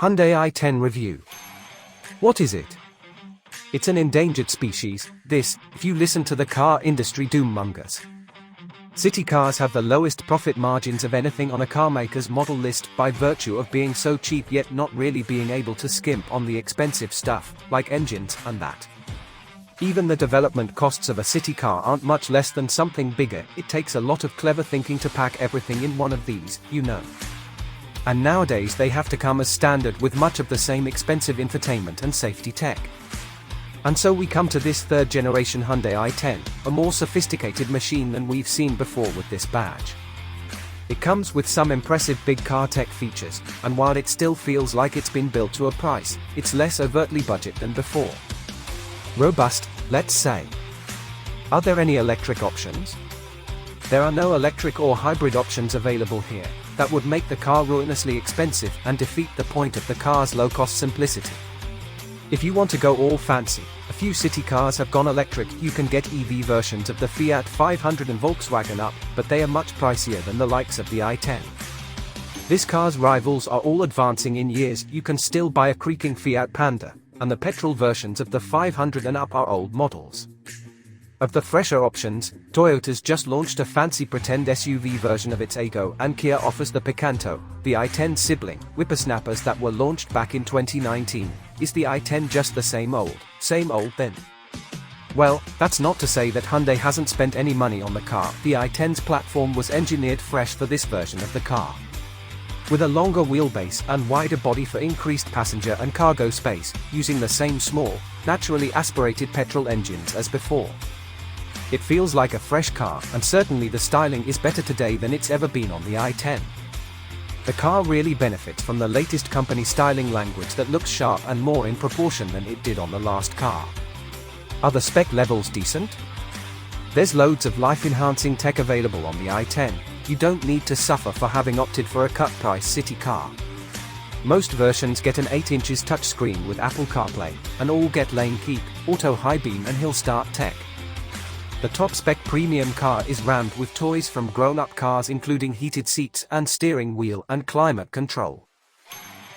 Hyundai i10 review. What is it? It's an endangered species, this, if you listen to the car industry doommongers. City cars have the lowest profit margins of anything on a carmaker's model list by virtue of being so cheap yet not really being able to skimp on the expensive stuff, like engines and that. Even the development costs of a city car aren't much less than something bigger. It takes a lot of clever thinking to pack everything in one of these, you know. And nowadays they have to come as standard with much of the same expensive infotainment and safety tech. And so we come to this third generation Hyundai i10, a more sophisticated machine than we've seen before with this badge. It comes with some impressive big car tech features, and while it still feels like it's been built to a price, it's less overtly budget than before. Robust, let's say. Are there any electric options? There are no electric or hybrid options available here. That would make the car ruinously expensive and defeat the point of the car's low-cost simplicity. If you want to go all fancy, a few city cars have gone electric. You can get EV versions of the Fiat 500 and Volkswagen Up, but they are much pricier than the likes of the i10. This car's rivals are all advancing in years. You can still buy a creaking Fiat Panda, and the petrol versions of the 500 and Up are old models. Of the fresher options, Toyota's just launched a fancy pretend SUV version of its Aygo, and Kia offers the Picanto, the i10 sibling, whippersnappers that were launched back in 2019. Is the i10 just the same old then? Well, that's not to say that Hyundai hasn't spent any money on the car. The i10's platform was engineered fresh for this version of the car. With a longer wheelbase and wider body for increased passenger and cargo space, using the same small, naturally aspirated petrol engines as before. It feels like a fresh car, and certainly the styling is better today than it's ever been on the i10. The car really benefits from the latest company styling language that looks sharp and more in proportion than it did on the last car. Are the spec levels decent? There's loads of life-enhancing tech available on the i10. You don't need to suffer for having opted for a cut-price city car. Most versions get an 8 inches touchscreen with Apple CarPlay, and all get lane keep, auto high beam and hill start tech. The top-spec premium car is rammed with toys from grown-up cars, including heated seats and steering wheel and climate control.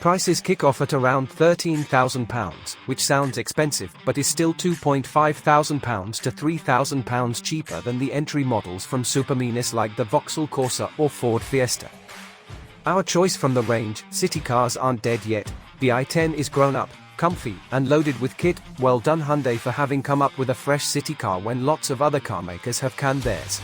Prices kick off at around £13,000, which sounds expensive but is still £2,500 to £3,000 cheaper than the entry models from superminis like the Vauxhall Corsa or Ford Fiesta. Our choice from the range, city cars aren't dead yet. The i10 is grown up, comfy, and loaded with kit. Well done Hyundai for having come up with a fresh city car when lots of other car makers have canned theirs.